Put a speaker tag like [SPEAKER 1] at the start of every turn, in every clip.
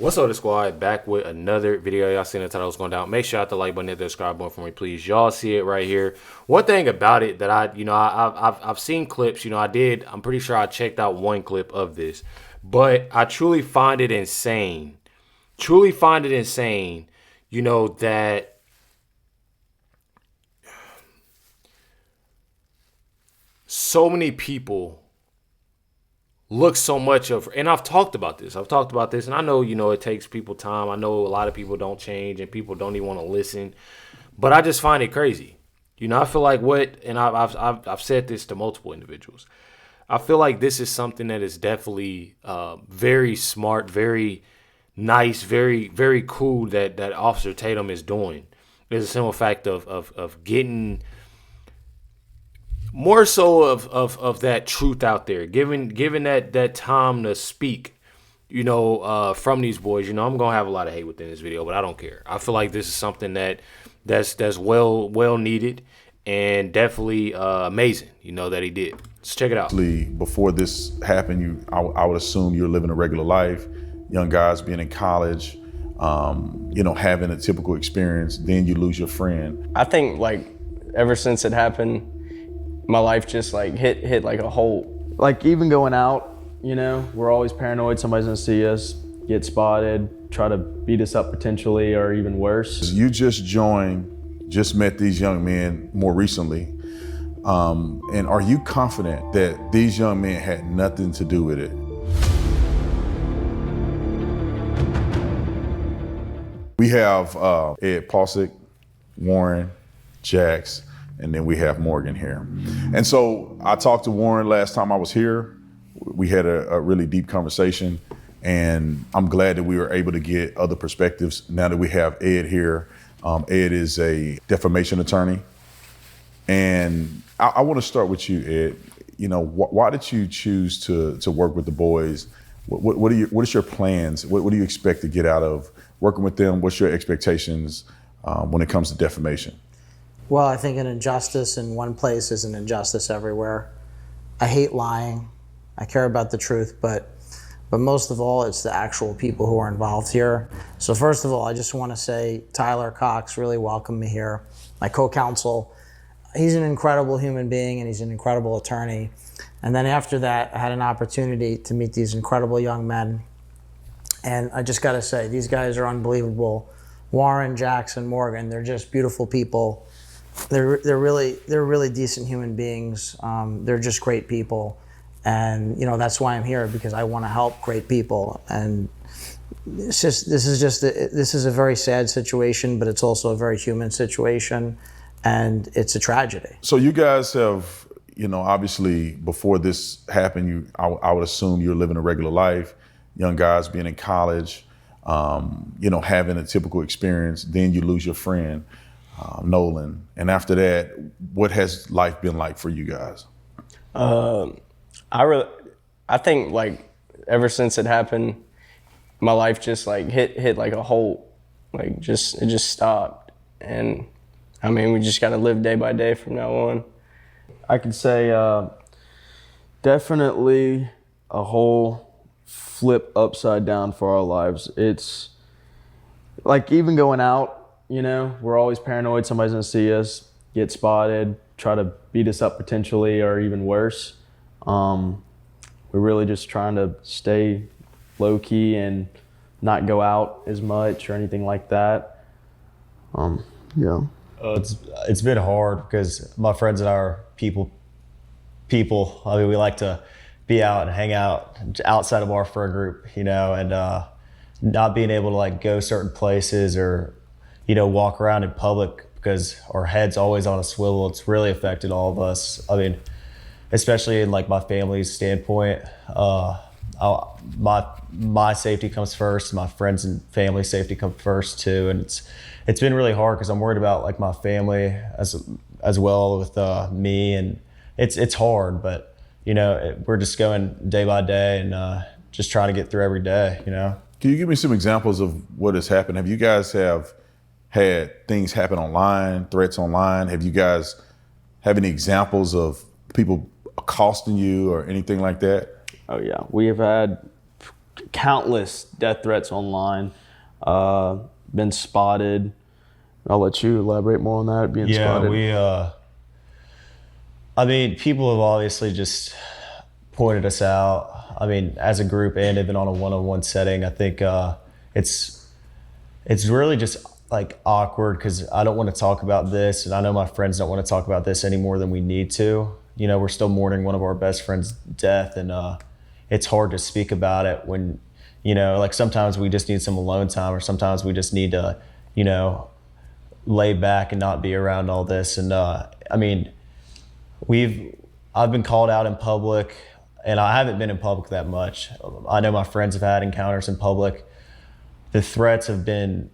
[SPEAKER 1] What's up, the squad? Back with another video. Y'all seen the title was going down. Make sure you hit the like button, hit the subscribe button for me, please. Y'all see it right here. One thing about it that I've seen clips. I'm pretty sure I checked out one clip of this, but I truly find it insane. Truly find it insane. That so many people look so much of, and I've talked about this, and I know, it takes people time. I know a lot of people don't change and people don't even want to listen, but I just find it crazy. I feel like I've said this to multiple individuals. I feel like this is something that is definitely very smart, very nice, very, very cool that Officer Tatum is doing. There's a simple fact of getting more so of that truth out there, giving that time to speak, from these boys. I'm gonna have a lot of hate within this video, but I don't care. I feel like this is something that's well needed and definitely amazing. That he did. Let's check it out.
[SPEAKER 2] Before this happened, I would assume you're living a regular life, young guys being in college, having a typical experience. Then you lose your friend.
[SPEAKER 3] I think ever since it happened, my life just hit like a hole. Even going out, we're always paranoid somebody's gonna see us, get spotted, try to beat us up potentially, or even worse.
[SPEAKER 2] You just met these young men more recently. And are you confident that these young men had nothing to do with it? We have Ed Pausick, Warren, Jax, and then we have Morgan here. And so I talked to Warren last time I was here. We had a really deep conversation, and I'm glad that we were able to get other perspectives now that we have Ed here. Ed is a defamation attorney. And I want to start with you, Ed. Why did you choose to work with the boys? What is your plans? What do you expect to get out of working with them? What's your expectations when it comes to defamation?
[SPEAKER 4] Well, I think an injustice in one place is an injustice everywhere. I hate lying. I care about the truth, but most of all, it's the actual people who are involved here. So first of all, I just want to say Tyler Cox really welcomed me here. My co-counsel, he's an incredible human being and he's an incredible attorney. And then after that, I had an opportunity to meet these incredible young men. And I just got to say, these guys are unbelievable. Warren, Jackson, Morgan, they're just beautiful people. They're really decent human beings. They're just great people, and that's why I'm here, because I want to help great people. And this is a very sad situation, but it's also a very human situation, and it's a tragedy.
[SPEAKER 2] So you guys have, obviously before this happened, I would assume you're living a regular life, young guys being in college, having a typical experience. Then you lose your friend, Nolan. And after that, what has life been like for you guys?
[SPEAKER 3] I think ever since it happened, my life just hit like a hole. It just stopped. And I mean, we just got to live day by day from now on. I could say definitely a whole flip upside down for our lives. It's even going out, we're always paranoid somebody's gonna see us, get spotted, try to beat us up potentially, or even worse. We're really just trying to stay low key and not go out as much or anything like that. Yeah.
[SPEAKER 5] It's been hard because my friends and I are people. I mean, we like to be out and hang out outside of our friend group, and not being able to go certain places or walk around in public because our head's always on a swivel. It's really affected all of us. I mean, especially in my family's standpoint, my safety comes first. My friends and family safety come first too, and it's been really hard because I'm worried about my family as well with me, and it's hard, but we're just going day by day and just trying to get through every day.
[SPEAKER 2] Can you give me some examples of what has happened? Have you guys had things happen online, threats online? Have you guys have any examples of people accosting you or anything like that?
[SPEAKER 3] Oh yeah, we have had countless death threats online, been spotted. I'll let you elaborate more on that, being spotted.
[SPEAKER 5] I mean, people have obviously just pointed us out. I mean, as a group and even on a one-on-one setting, I think it's really just like awkward because I don't want to talk about this, and I know my friends don't want to talk about this any more than we need to. You know, we're still mourning one of our best friends' death, and it's hard to speak about it when, you know, like sometimes we just need some alone time, or sometimes we just need to, you know, lay back and not be around all this. And I mean, I've been called out in public, and I haven't been in public that much. I know my friends have had encounters in public. The threats have been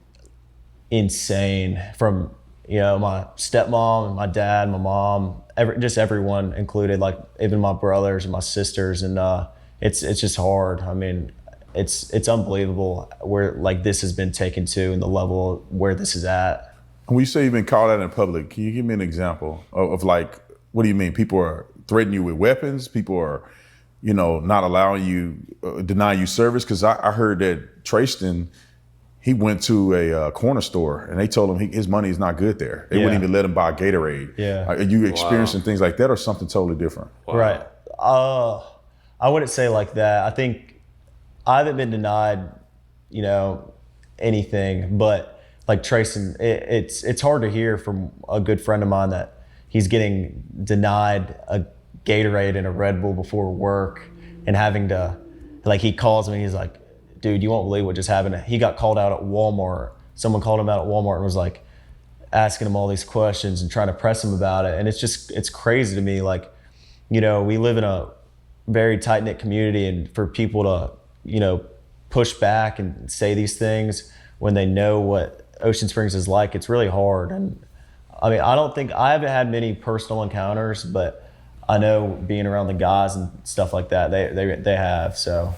[SPEAKER 5] insane from, you know, my stepmom and my dad, my mom, just everyone included, like even my brothers and my sisters. And it's just hard. I mean, it's unbelievable where like this has been taken to and the level where this is at.
[SPEAKER 2] When you say you've been called out in public, can you give me an example of like, what do you mean? People are threatening you with weapons? People are, you know, not allowing you, denying you service? Because I heard that Trayston, he went to a corner store and they told him his money is not good there. They wouldn't even let him buy Gatorade.
[SPEAKER 5] Yeah.
[SPEAKER 2] Are you experiencing things like that or something totally different?
[SPEAKER 1] Wow.
[SPEAKER 5] Right. I wouldn't say like that. I think I haven't been denied, you know, anything, but like Trayston, it's hard to hear from a good friend of mine that he's getting denied a Gatorade and a Red Bull before work and having to, like, he calls me, he's like, dude, you won't believe what just happened. He got called out at Walmart. Someone called him out at Walmart and was like asking him all these questions and trying to press him about it. And it's crazy to me. Like, you know, we live in a very tight knit community, and for people to, you know, push back and say these things when they know what Ocean Springs is like, it's really hard. And I mean, I haven't had many personal encounters, but I know being around the guys and stuff like that, they have, so.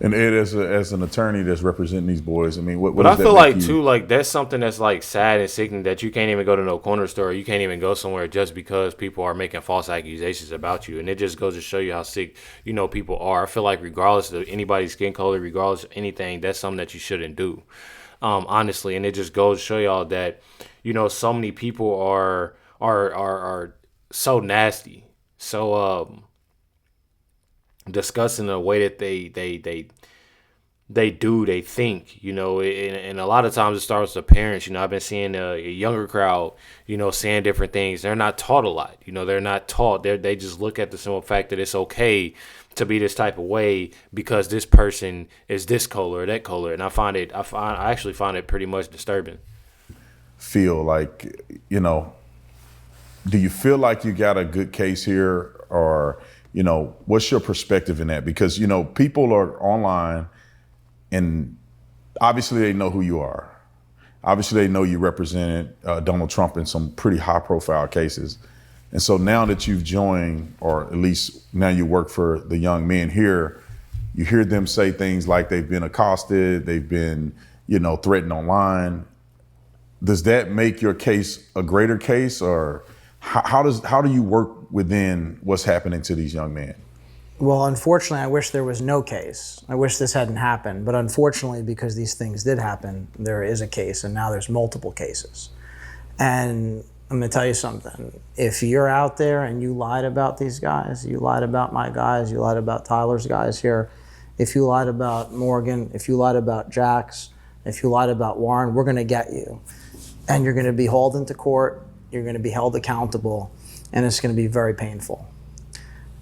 [SPEAKER 2] And Ed, as an attorney that's representing these boys, I mean, what
[SPEAKER 1] But
[SPEAKER 2] does
[SPEAKER 1] I feel
[SPEAKER 2] that make
[SPEAKER 1] like
[SPEAKER 2] you?
[SPEAKER 1] too, like that's something that's like sad and sickening that you can't even go to no corner store. You can't even go somewhere just because people are making false accusations about you, and it just goes to show you how sick, you know, people are. I feel like regardless of anybody's skin color, regardless of anything, that's something that you shouldn't do, honestly. And it just goes to show y'all that, you know, so many people are so nasty, so disgusting in the way that they think, you know, and a lot of times it starts with parents. You know, I've been seeing a younger crowd, you know, saying different things. They're not taught a lot, you know, they're not taught. They just look at the simple fact that it's okay to be this type of way because this person is this color or that color. And I actually find it pretty much disturbing.
[SPEAKER 2] Feel like, you know, do you feel like you got a good case here, or, you know, what's your perspective in that? Because, you know, people are online and obviously they know who you are. Obviously they know you represented Donald Trump in some pretty high profile cases. And so now that you've joined, or at least now you work for the young men here, you hear them say things like they've been accosted, they've been, you know, threatened online. Does that make your case a greater case, or how do you work within what's happening to these young men?
[SPEAKER 4] Well, unfortunately, I wish there was no case. I wish this hadn't happened. But unfortunately, because these things did happen, there is a case, and now there's multiple cases. And I'm going to tell you something. If you're out there and you lied about these guys, you lied about my guys, you lied about Tyler's guys here, if you lied about Morgan, if you lied about Jax, if you lied about Warren, we're going to get you. And you're going to be hauled into court, you're going to be held accountable, and it's going to be very painful.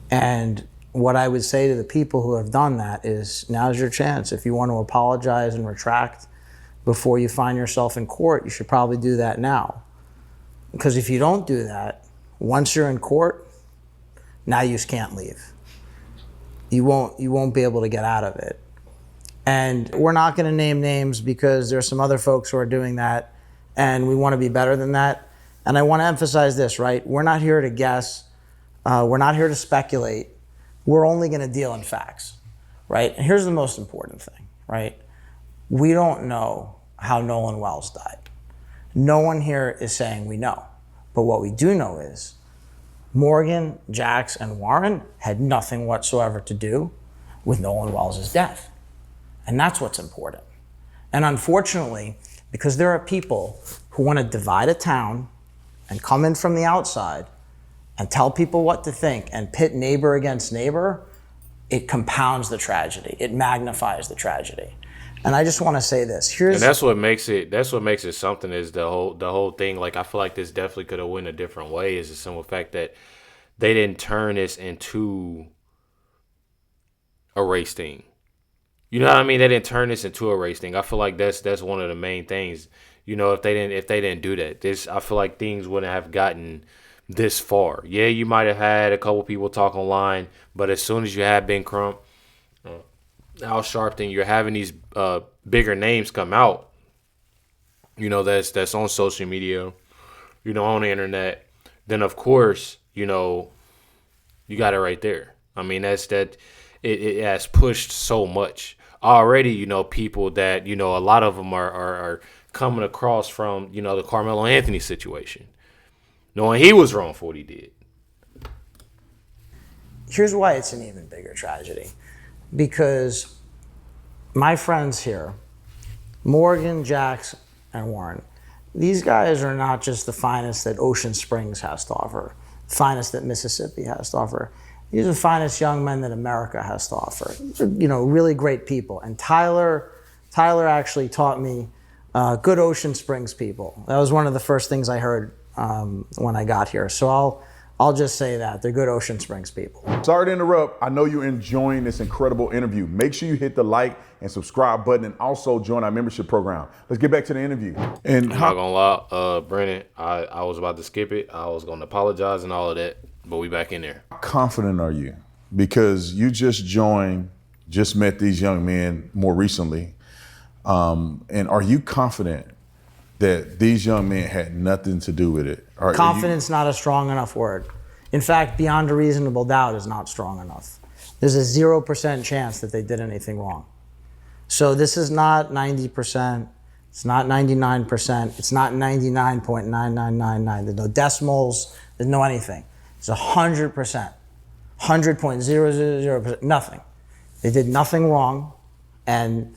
[SPEAKER 4] And what I would say to the people who have done that is, now's your chance. If you want to apologize and retract before you find yourself in court, you should probably do that now. Because if you don't do that, once you're in court, now you just can't leave. You won't be able to get out of it. And we're not going to name names because there's some other folks who are doing that, and we want to be better than that. And I want to emphasize this, right? We're not here to guess. We're not here to speculate. We're only going to deal in facts, right? And here's the most important thing, right? We don't know how Nolan Wells died. No one here is saying we know. But what we do know is Morgan, Jax, and Warren had nothing whatsoever to do with Nolan Wells' death. And that's what's important. And unfortunately, because there are people who want to divide a town and come in from the outside and tell people what to think and pit neighbor against neighbor, it compounds the tragedy. It magnifies the tragedy. And I just want to say this.
[SPEAKER 1] And that's what makes it something, is the whole thing. Like, I feel like this definitely could have went a different way, is the simple fact that they didn't turn this into a race thing. You know what I mean? They didn't turn this into a race thing. I feel like that's one of the main things. You know, if they didn't do that, I feel like things wouldn't have gotten this far. Yeah, you might have had a couple people talk online, but as soon as you had Ben Crump, Al Sharpton, you're having these bigger names come out. You know, that's on social media, you know, on the internet. Then of course, you know, you got it right there. I mean, it has pushed so much already. You know, people that, you know, a lot of them are coming across from, you know, the Carmelo Anthony situation, knowing he was wrong for what he did.
[SPEAKER 4] Here's why it's an even bigger tragedy. Because my friends here, Morgan, Jax, and Warren, these guys are not just the finest that Ocean Springs has to offer, finest that Mississippi has to offer. These are the finest young men that America has to offer. You know, really great people. And Tyler actually taught me good Ocean Springs people. That was one of the first things I heard when I got here. So I'll just say that. They're good Ocean Springs people.
[SPEAKER 2] Sorry to interrupt. I know you're enjoying this incredible interview. Make sure you hit the like and subscribe button, and also join our membership program. Let's get back to the interview. And
[SPEAKER 1] I'm not gonna lie, Brennan, I was about to skip it. I was gonna apologize and all of that, but we back in there.
[SPEAKER 2] how confident are you? Because you just met these young men more recently. And are you confident that these young men had nothing to do with it?
[SPEAKER 4] Confidence not a strong enough word. In fact, beyond a reasonable doubt is not strong enough. There's a 0% chance that they did anything wrong. So this is not 90%. It's not 99%. It's not 99.9999. There's no decimals. There's no anything. It's 100%. 100.000%. Nothing. They did nothing wrong. And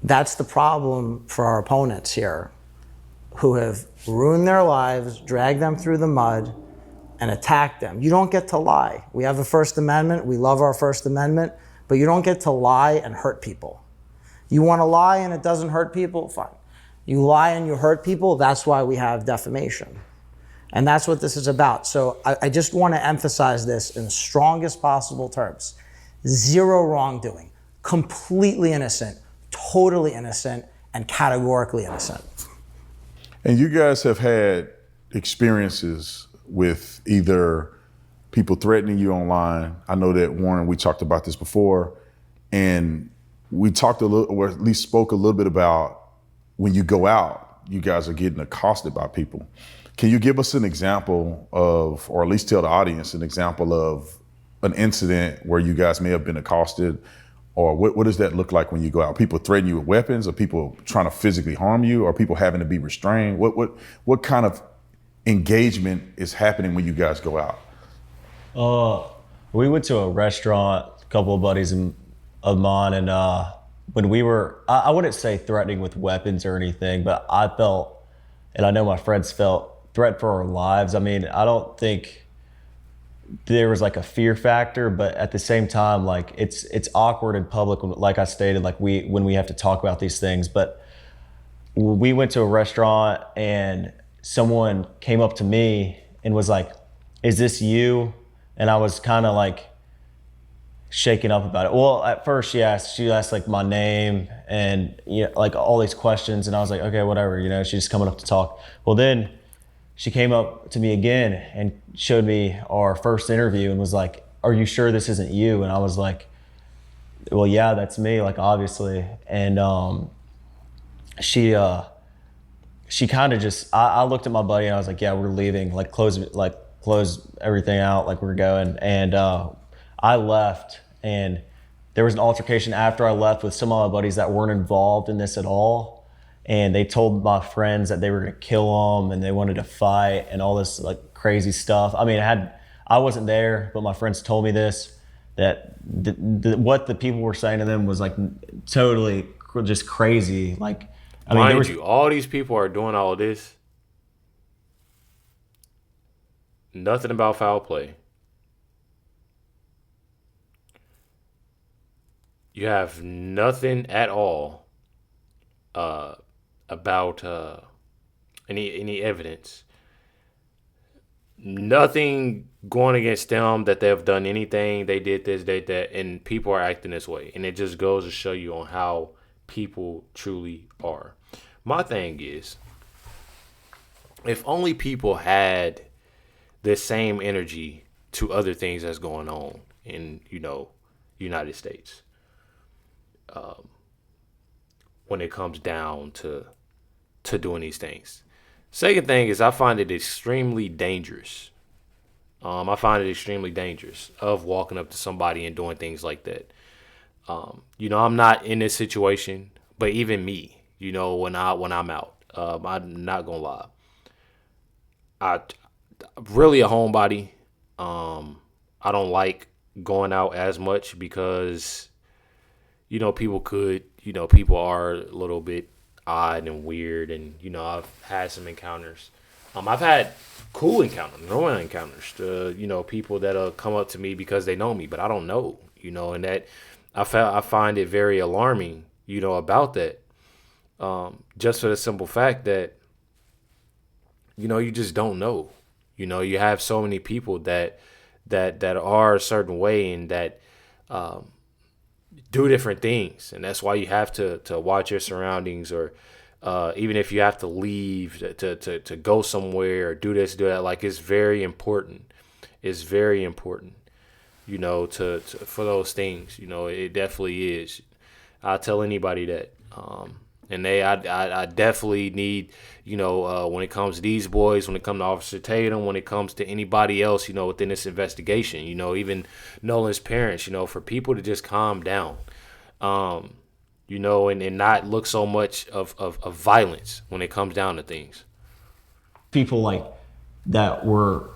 [SPEAKER 4] that's the problem for our opponents here, who have ruined their lives, dragged them through the mud, and attacked them. You don't get to lie. We have a First Amendment. We love our First Amendment, but you don't get to lie and hurt people. You want to lie and it doesn't hurt people? Fine. You lie and you hurt people, that's why we have defamation. And that's what this is about. So I just want to emphasize this in the strongest possible terms. Zero wrongdoing. Completely innocent, totally innocent, and categorically innocent.
[SPEAKER 2] And you guys have had experiences with either people threatening you online. I know that, Warren, we talked about this before, and we talked a little, or at least spoke a little bit about when you go out, you guys are getting accosted by people. Can you give us an example of, or at least tell the audience an example of an incident where you guys may have been accosted? Or what does that look like when you go out? People threaten you with weapons, or people trying to physically harm you, or people having to be restrained? What kind of engagement is happening when you guys go out?
[SPEAKER 5] We went to a restaurant, a couple of buddies of mine, and when we were, I wouldn't say threatening with weapons or anything, but I felt, and I know my friends felt, threat for our lives. I mean, I don't think there was like a fear factor, but at the same time, like it's awkward in public, like I stated, like when we have to talk about these things. But we went to a restaurant and someone came up to me and was like, "Is this you?" And I was kind of like shaken up about it. Well, at first she asked like my name and, you know, like all these questions, and I was like, okay, whatever, you know, she's just coming up to talk. Well, then she came up to me again and showed me our first interview and was like, "Are you sure this isn't you?" And I was like, "Well, yeah, that's me, like obviously." And she kind of just, I looked at my buddy and I was like, "Yeah, we're leaving, like close everything out, like we're going." And I left, and there was an altercation after I left with some of my buddies that weren't involved in this at all. And they told my friends that they were gonna kill them and they wanted to fight and all this like crazy stuff. I mean, I wasn't there, but my friends told me this. that what the people were saying to them was like totally just crazy. Like, I mean,
[SPEAKER 1] Mind you, all these people are doing all of this. Nothing about foul play. You have nothing at all about any evidence. Nothing going against them that they've done anything. They did this, they did that, and people are acting this way. And it just goes to show you on how people truly are. My thing is, if only people had the same energy to other things that's going on in, United States. When it comes down to doing these things. Second thing is I find it extremely dangerous. I find it extremely dangerous of walking up to somebody and doing things like that. I'm not in this situation, but even me, when I'm out, I'm not gonna lie. I'm really a homebody. I don't like going out as much because people are a little bit odd and weird, and I've had some encounters. I've had cool encounters, normal encounters. People that'll come up to me because they know me, but I don't know. And that I find it very alarming. About that. Just for the simple fact that you just don't know. You have so many people that are a certain way and that do different things, and that's why you have to watch your surroundings, or even if you have to leave to go somewhere or do this, do that. Like, it's very important. It's very important, for those things. It definitely is. I'll tell anybody that. And I definitely need, when it comes to these boys, when it comes to Officer Tatum, when it comes to anybody else, within this investigation, even Nolan's parents, for people to just calm down, and not look so much of violence when it comes down to things.
[SPEAKER 5] People like that were,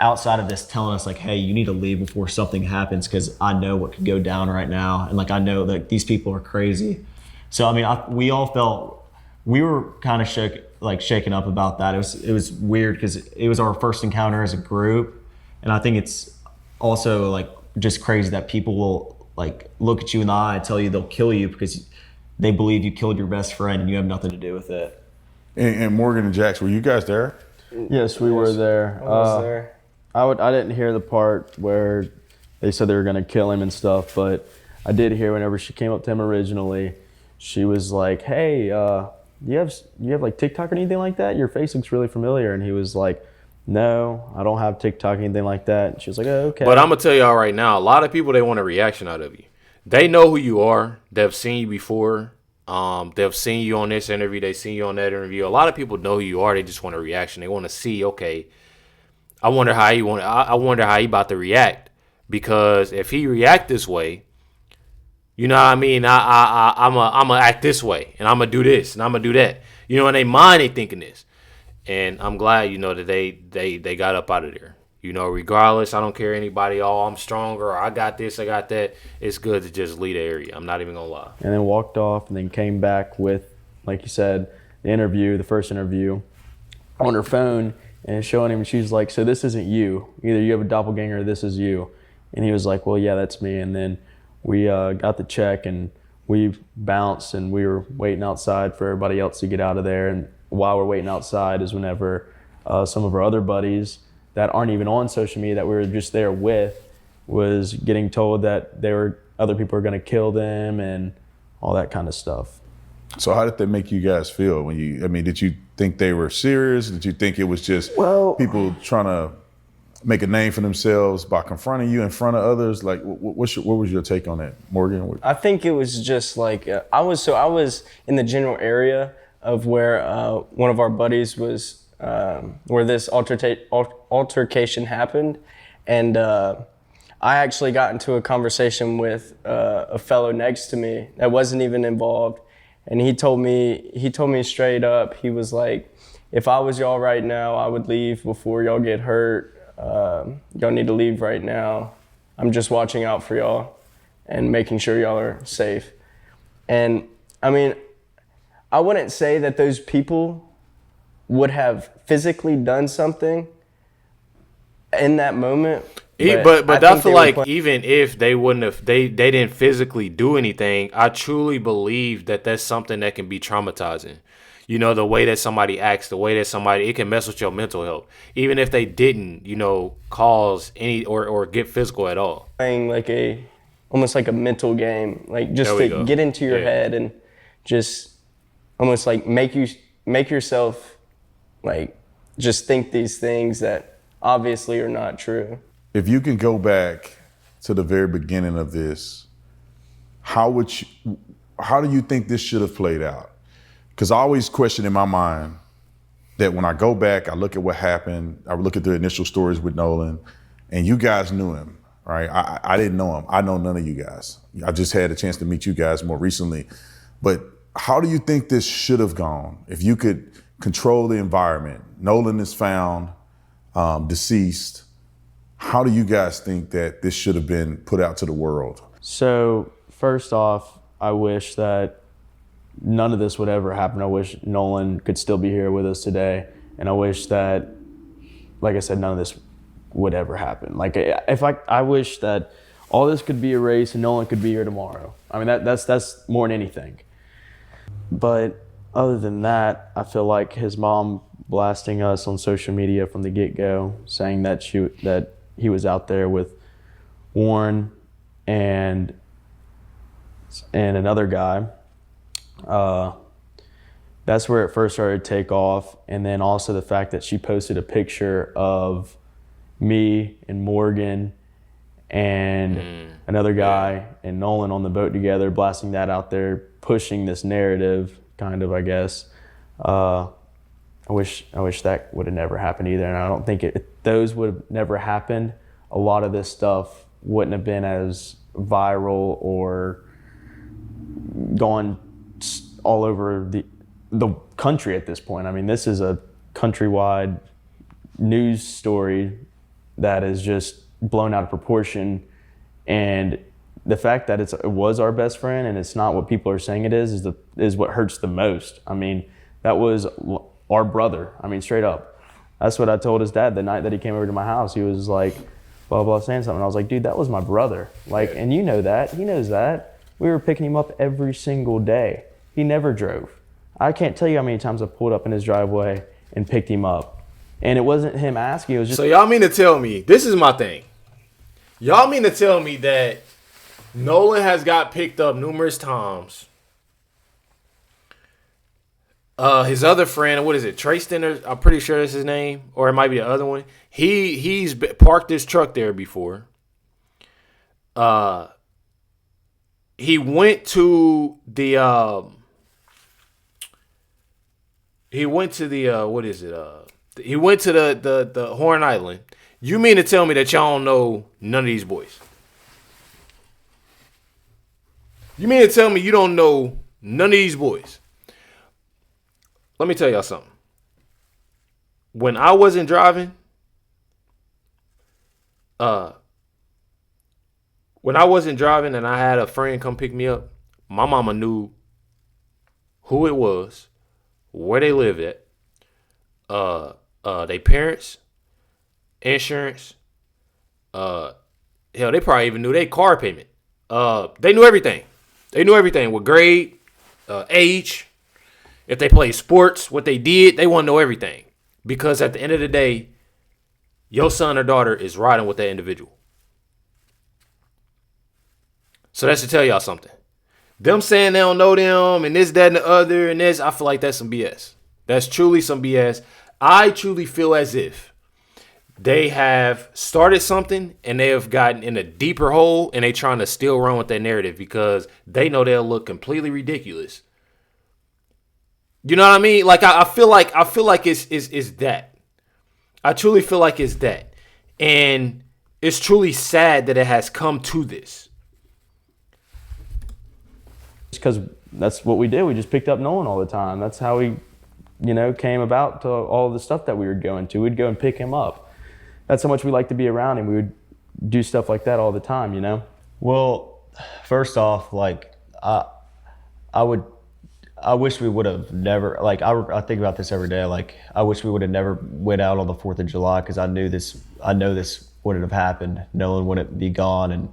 [SPEAKER 5] outside of this telling us like, hey, you need to leave before something happens because I know what could go down right now. And like, I know that these people are crazy. So, I mean, we all felt, we were kind of shaken up about that. It was weird because it was our first encounter as a group. And I think it's also like just crazy that people will like look at you in the eye and tell you they'll kill you because they believe you killed your best friend and you have nothing to do with it.
[SPEAKER 2] And Morgan and Jax, were you guys there?
[SPEAKER 3] Yes, we were there.
[SPEAKER 6] I was there.
[SPEAKER 3] I didn't hear the part where they said they were going to kill him and stuff, but I did hear whenever she came up to him originally. She was like, hey, you have like TikTok or anything like that? Your face looks really familiar. And he was like, no, I don't have TikTok or anything like that. And she was like, oh, okay.
[SPEAKER 1] But I'm going to tell y'all right now, a lot of people, they want a reaction out of you. They know who you are. They've seen you before. They've seen you on this interview. They've seen you on that interview. A lot of people know who you are. They just want a reaction. They want to see, okay, I wonder how he about to react. Because if he react this way, you know what I mean? I'm gonna act this way, and I'm gonna do this, and I'm gonna do that. In their mind, they thinking this, and I'm glad that they got up out of there. Regardless, I don't care anybody. Oh, I'm stronger. Or I got this. I got that. It's good to just leave the area. I'm not even gonna lie.
[SPEAKER 3] And then walked off, and then came back with, like you said, the first interview, on her phone, and showing him. She's like, "So this isn't you. Either you have a doppelganger, or this is you." And he was like, "Well, yeah, that's me." And then we got the check and we bounced, and we were waiting outside for everybody else to get out of there. And while we're waiting outside is whenever some of our other buddies that aren't even on social media that we were just there with was getting told that other people were going to kill them and all that kind of stuff.
[SPEAKER 2] So how did that make you guys feel did you think they were serious? Did you think it was just people trying to make a name for themselves by confronting you in front of others? Like, what was your take on that, Morgan?
[SPEAKER 6] I think it was just like I was in the general area of where one of our buddies was, where this altercation happened, and I actually got into a conversation with a fellow next to me that wasn't even involved, and he told me straight up, he was like, if I was y'all right now, I would leave before y'all get hurt. Y'all need to leave right now. I'm just watching out for y'all and making sure y'all are safe. And I mean, I wouldn't say that those people would have physically done something in that moment.
[SPEAKER 1] But I feel like even if they wouldn't have, they didn't physically do anything, I truly believe that that's something that can be traumatizing. You know, the way that somebody acts, the way that it can mess with your mental health. Even if they didn't, you know, cause any or get physical at all.
[SPEAKER 6] Playing like almost like a mental game, like just to get into your head and just almost like make yourself like just think these things that obviously are not true.
[SPEAKER 2] If you can go back to the very beginning of this, how do you think this should have played out? Because I always question in my mind that when I go back, I look at what happened, I look at the initial stories with Nolan, and you guys knew him, right? I didn't know him. I know none of you guys. I just had a chance to meet you guys more recently. But how do you think this should have gone? If you could control the environment, Nolan is found deceased. How do you guys think that this should have been put out to the world?
[SPEAKER 3] So first off, I wish that none of this would ever happen. I wish Nolan could still be here with us today. And I wish that, like I said, none of this would ever happen. Like I wish that all this could be erased and Nolan could be here tomorrow. I mean, that's more than anything. But other than that, I feel like his mom blasting us on social media from the get-go, saying that he was out there with Warren and another guy. That's where it first started to take off. And then also the fact that she posted a picture of me and Morgan and another guy and Nolan on the boat together, blasting that out there, pushing this narrative, kind of, I guess. I wish that would have never happened either. And I don't think if those would have never happened, a lot of this stuff wouldn't have been as viral or gone all over the country at this point. I mean, this is a countrywide news story that is just blown out of proportion. And the fact that it was our best friend and it's not what people are saying it is what hurts the most. I mean, that was our brother. I mean, straight up. That's what I told his dad the night that he came over to my house. He was like, blah, blah, saying something. I was like, dude, that was my brother. Like, and you know that. He knows that. We were picking him up every single day. He never drove. I can't tell you how many times I pulled up in his driveway and picked him up. And it wasn't him asking. It was just.
[SPEAKER 1] So y'all mean to tell me, this is my thing. Y'all mean to tell me that Nolan has got picked up numerous times. His other friend, what is it, Trayston? I'm pretty sure that's his name, or it might be the other one. He's parked his truck there before. He went to the what is it? He went to the Horn Island. You mean to tell me that y'all don't know none of these boys? You mean to tell me you don't know none of these boys? Let me tell y'all something. When I wasn't driving, and I had a friend come pick me up, my mama knew who it was, where they lived at, their parents, insurance, hell, they probably even knew their car payment. They knew everything. They knew everything with grade, age, if they played sports, what they did, they want to know everything. Because at the end of the day, your son or daughter is riding with that individual. So that should tell y'all something. Them saying they don't know them and this, that, and the other and this, I feel like that's some BS. That's truly some BS. I truly feel as if they have started something and they have gotten in a deeper hole and they trying to still run with that narrative because they know they'll look completely ridiculous. You know what I mean? Like I feel like it's that. I truly feel like it's that. And it's truly sad that it has come to this.
[SPEAKER 3] Because that's what we did. We just picked up Nolan all the time. That's how we, came about to all the stuff that we were going to. We'd go and pick him up. That's how much we like to be around him. We would do stuff like that all the time, you know?
[SPEAKER 5] Well, first off, like I wish we would have never, like I think about this every day. Like I wish we would have never went out on the 4th of July, because I know this wouldn't have happened. Nolan wouldn't be gone, and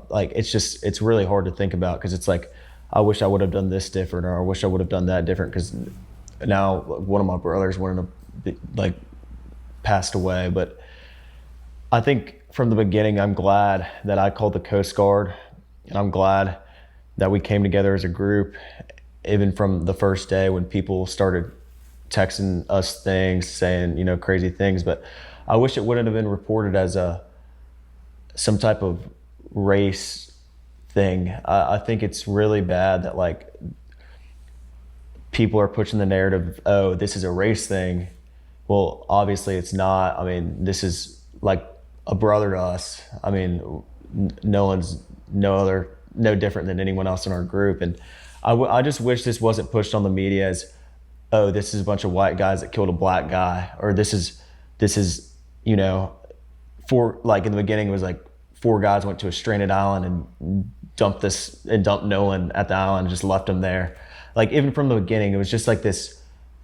[SPEAKER 5] like it's really hard to think about, because it's like I wish I would have done this different, or I wish I would have done that different, because now one of my brothers wouldn't have like passed away. But I think from the beginning, I'm glad that I called the Coast Guard, and I'm glad that we came together as a group, even from the first day when people started texting us things, saying, you know, crazy things. But I wish it wouldn't have been reported as some type of race thing. I think it's really bad that like people are pushing the narrative, oh, this is a race thing. Well, obviously it's not. I mean, this is like a brother to us. I mean, Nolan's no different than anyone else in our group. And I just wish this wasn't pushed on the media as, oh, this is a bunch of white guys that killed a black guy, or this is, you know, like in the beginning it was like 4 guys went to a stranded island and dumped Nolan at the island and just left him there. Like even from the beginning, it was just like this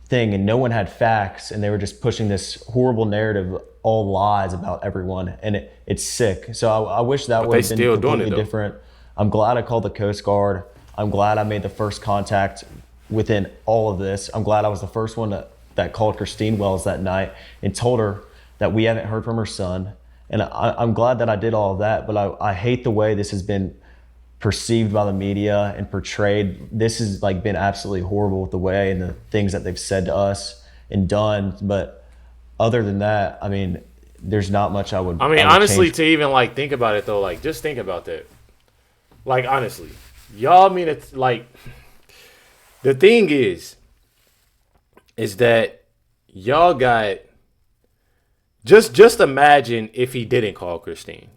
[SPEAKER 5] thing, and no one had facts, and they were just pushing this horrible narrative, all lies about everyone, and it's sick. So I wish that would have been completely different. I'm glad I called the Coast Guard. I'm glad I made the first contact within all of this. I'm glad I was the first one that called Christine Wells that night and told her that we haven't heard from her son. And I'm glad that I did all of that, but I hate the way this has been perceived by the media and portrayed. This has like been absolutely horrible with the way and the things that they've said to us and done. But other than that, I mean, there's not much I would
[SPEAKER 1] honestly
[SPEAKER 5] change.
[SPEAKER 1] To even like think about it though, like just think about that. Like honestly, y'all mean it's like the thing is that y'all got just imagine if he didn't call Christine.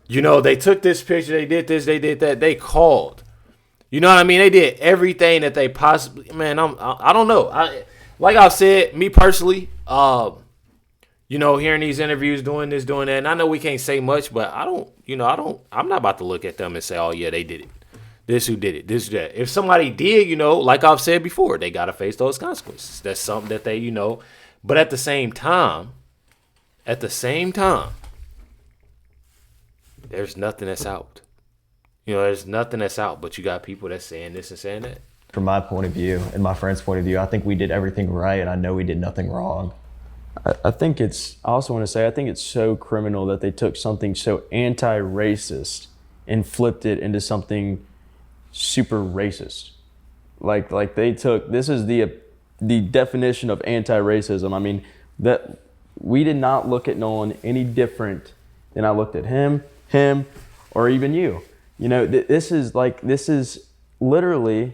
[SPEAKER 1] You know, they took this picture, they did this, they did that, they called. You know what I mean? They did everything that they possibly. Man, I don't know. Like I've said, me personally, you know, hearing these interviews, doing this, doing that, and I know we can't say much, but I'm not about to look at them and say, oh yeah, they did it. This who did it, this, that. If somebody did, you know, like I've said before, they got to face those consequences. That's something that they, you know, but at the same time, there's nothing that's out. You know, there's nothing that's out, but you got people that's saying this and saying that.
[SPEAKER 5] From my point of view and my friend's point of view, I think we did everything right, and I know we did nothing wrong.
[SPEAKER 3] I think I also want to say, I think it's so criminal that they took something so anti-racist and flipped it into something super racist. Like they took, this is the definition of anti-racism. I mean, that we did not look at Nolan any different than I looked at him, or even you. You know, this is literally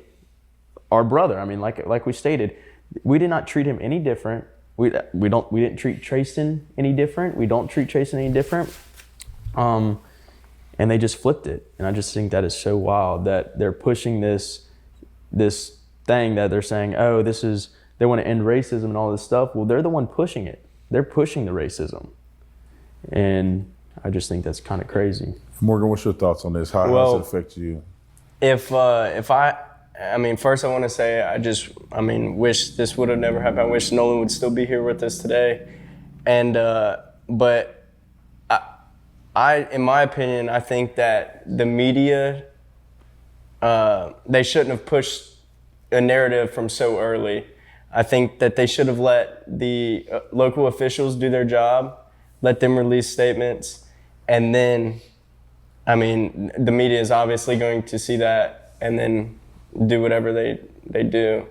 [SPEAKER 3] our brother. I mean, like we stated, we did not treat him any different. We didn't treat Trayson any different. We don't treat Trayson any different. And they just flipped it. And I just think that is so wild that they're pushing this thing that they're saying, oh, they want to end racism and all this stuff. Well, they're the one pushing it. They're pushing the racism. And I just think that's kind of crazy.
[SPEAKER 2] Morgan, what's your thoughts on this? How does it affect you?
[SPEAKER 6] If I mean, first I want to say I wish this would have never happened. I wish Nolan would still be here with us today. And but I, in my opinion, I think that the media, they shouldn't have pushed a narrative from so early. I think that they should have let the local officials do their job, let them release statements, and then, I mean, the media is obviously going to see that and then do whatever they do.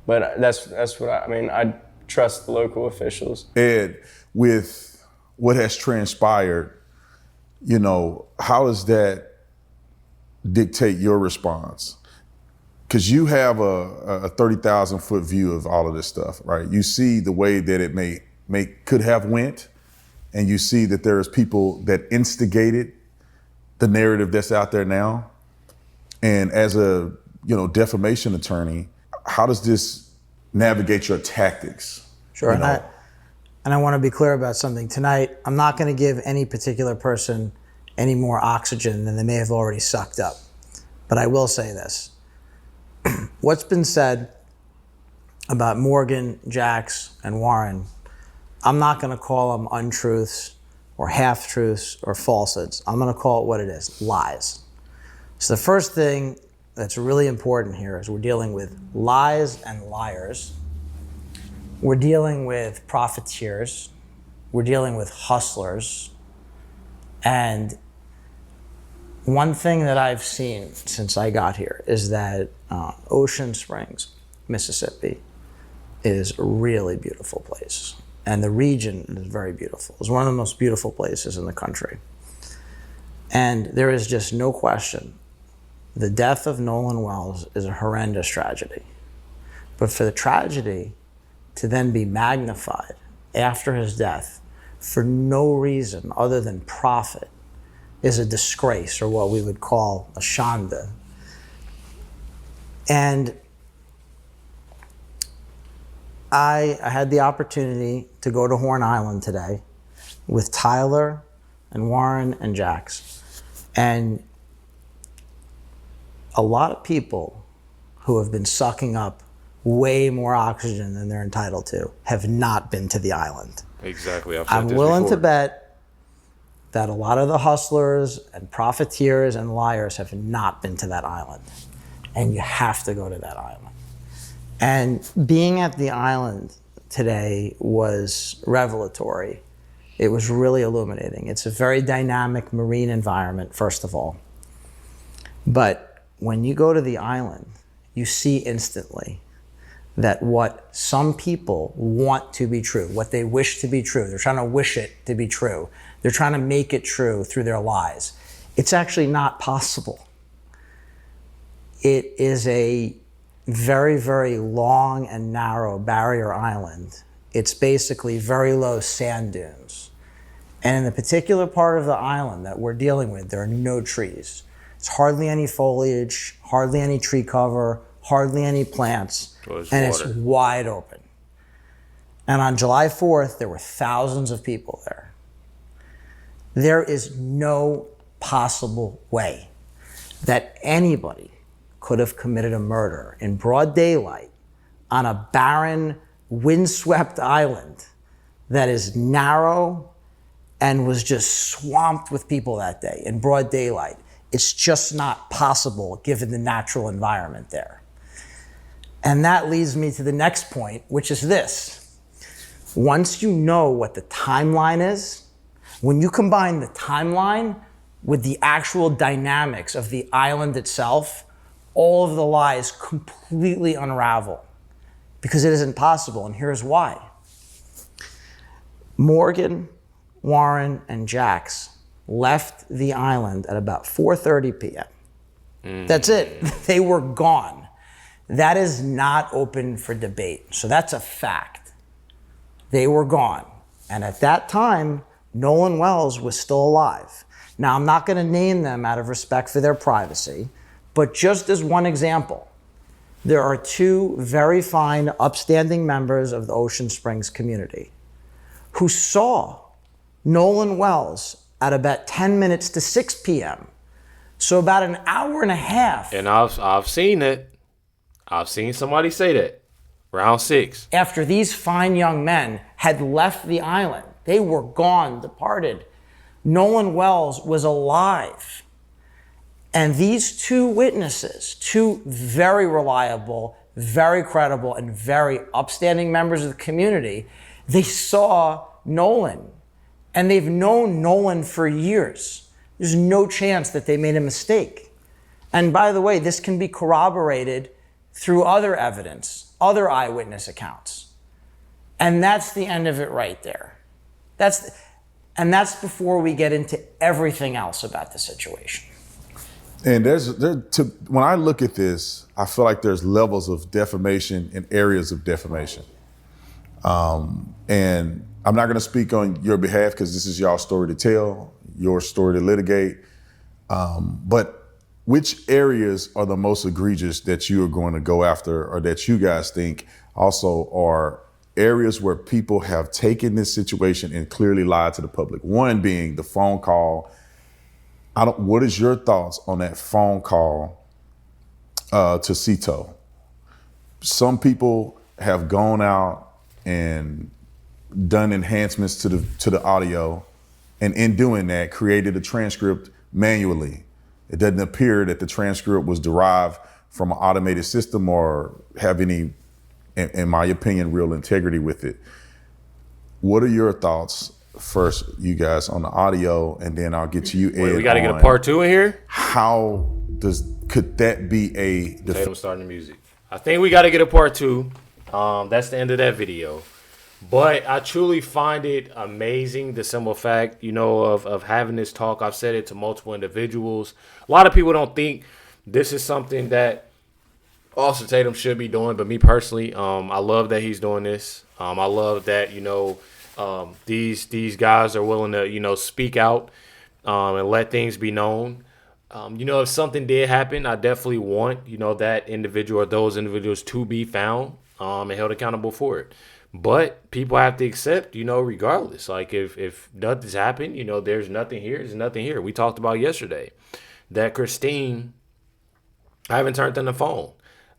[SPEAKER 6] But that's what I mean. I trust the local officials.
[SPEAKER 2] Ed, with what has transpired, you know, how does that dictate your response? Because you have a 30,000 foot view of all of this stuff, right? You see the way that it could have went, and you see that there's people that instigated the narrative that's out there now. And as a, you know, defamation attorney, how does this navigate your tactics?
[SPEAKER 4] Sure.
[SPEAKER 2] You know?
[SPEAKER 4] and I want to be clear about something tonight. I'm not going to give any particular person any more oxygen than they may have already sucked up. But I will say this. What's been said about Morgan, Jax, and Warren, I'm not going to call them untruths or half-truths or falsehoods. I'm going to call it what it is, lies. So the first thing that's really important here is we're dealing with lies and liars. We're dealing with profiteers. We're dealing with hustlers. And one thing that I've seen since I got here is that Ocean Springs, Mississippi, is a really beautiful place. And the region is very beautiful. It's one of the most beautiful places in the country. And there is just no question, the death of Nolan Wells is a horrendous tragedy. But for the tragedy to then be magnified after his death for no reason other than profit is a disgrace, or what we would call a shanda. And I had the opportunity to go to Horn Island today with Tyler and Warren and Jax. And a lot of people who have been sucking up way more oxygen than they're entitled to have not been to the island.
[SPEAKER 1] Exactly. I've said
[SPEAKER 4] I'm
[SPEAKER 1] this
[SPEAKER 4] willing
[SPEAKER 1] before.
[SPEAKER 4] to bet that a lot of the hustlers and profiteers and liars have not been to that island. And you have to go to that island. And being at the island today was revelatory. It was really illuminating. It's a very dynamic marine environment, first of all. But when you go to the island, you see instantly that what some people want to be true, what they wish to be true, they're trying to wish it to be true. They're trying to make it true through their lies. It's actually not possible. It is a very, very long and narrow barrier island. It's basically very low sand dunes. And in the particular part of the island that we're dealing with, there are no trees. It's hardly any foliage, hardly any tree cover, hardly any plants, and it's wide open. And on July 4th, there were thousands of people there. There is no possible way that anybody could have committed a murder in broad daylight on a barren, windswept island that is narrow and was just swamped with people that day in broad daylight. It's just not possible given the natural environment there. And that leads me to the next point, which is this. Once you know what the timeline is, when you combine the timeline with the actual dynamics of the island itself, all of the lies completely unravel because it isn't possible, and here's why. Morgan, Warren, and Jax left the island at about 4:30 p.m. That's it. They were gone. That is not open for debate. So that's a fact. They were gone. And at that time, Nolan Wells was still alive. Now, I'm not going to name them out of respect for their privacy, but just as one example, there are two very fine, upstanding members of the Ocean Springs community who saw Nolan Wells at about 10 minutes to 6 p.m. So about an hour and a half.
[SPEAKER 1] And I've seen it. I've seen somebody say that. Round 6.
[SPEAKER 4] After these fine young men had left the island, they were gone, departed. Nolan Wells was alive. And these two witnesses, two very reliable, very credible, and very upstanding members of the community, they saw Nolan. And they've known Nolan for years. There's no chance that they made a mistake. And by the way, this can be corroborated through other evidence, other eyewitness accounts. And that's the end of it right there. And that's before we get into everything else about the situation.
[SPEAKER 2] And when I look at this, I feel like there's levels of defamation and areas of defamation. And I'm not going to speak on your behalf because this is y'all's story to tell, your story to litigate. But which areas are the most egregious that you are going to go after, or that you guys think also are areas where people have taken this situation and clearly lied to the public. One being the phone call. What is your thoughts on that phone call to Cito? Some people have gone out and done enhancements to the audio, and in doing that, created a transcript manually. It doesn't appear that the transcript was derived from an automated system or have any, in my opinion, real integrity with it. What are your thoughts first, you guys, on the audio, and then I'll get to you, Ed.
[SPEAKER 1] Wait, we got to get a part 2 in here?
[SPEAKER 2] Could that be a...
[SPEAKER 1] Tatum starting the music. I think we got to get a part 2. That's the end of that video. But I truly find it amazing, the simple fact, of having this talk. I've said it to multiple individuals. A lot of people don't think this is something that Austin Tatum should be doing, but me personally, I love that he's doing this. I love that, these guys are willing to, speak out and let things be known. If something did happen, I definitely want, that individual or those individuals to be found and held accountable for it. But people have to accept, regardless. Like if nothing's happened, there's nothing here. There's nothing here. We talked about yesterday that Christine, I haven't turned in the phone.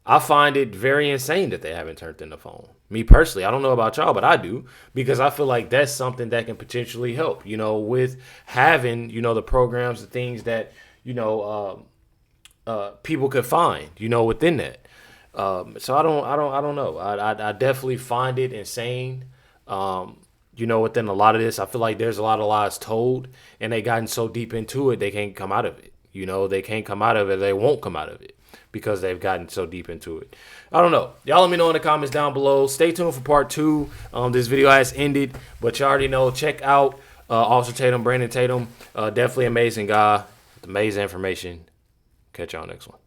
[SPEAKER 1] I find it very insane that they haven't turned in the phone. Me personally, I don't know about y'all, but I do, because I feel like that's something that can potentially help, with having, the programs, the things that, people could find, within that. So I don't know. I definitely find it insane. Within a lot of this, I feel like there's a lot of lies told, and they gotten so deep into it, they can't come out of it. They can't come out of it. They won't come out of it because they've gotten so deep into it. I don't know. Y'all let me know in the comments down below. Stay tuned for part 2. This video has ended, but you already know. Check out Officer Tatum, Brandon Tatum. Definitely amazing guy with amazing information. Catch y'all next one.